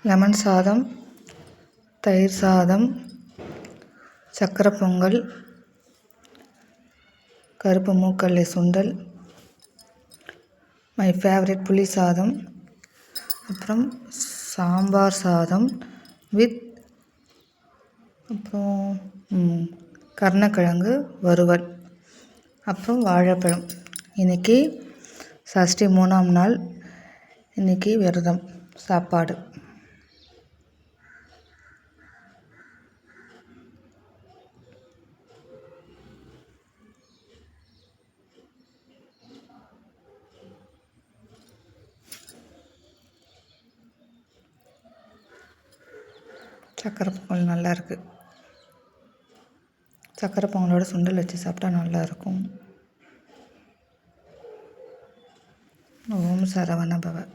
Lemon சாதம், தயிர் சாதம், சக்கரை பொங்கல், கருப்பு மூக்கல்லை சுண்டல், மை ஃபேவரட் புளி சாதம், அப்புறம் சாம்பார் சாதம் வித் அப்புறம் கருணக்கிழங்கு வறுவல், அப்புறம் வாழைப்பழம். இன்றைக்கி சஷ்டி 3ஆம் நாள். இன்றைக்கி விரதம் சாப்பாடு. சக்கரை பொங்கல் நல்லாயிருக்கு. சக்கரை பொங்கலோட சுண்டல் வச்சு சாப்பிட்டா நல்லாயிருக்கும். ஓம் சரவண பவ.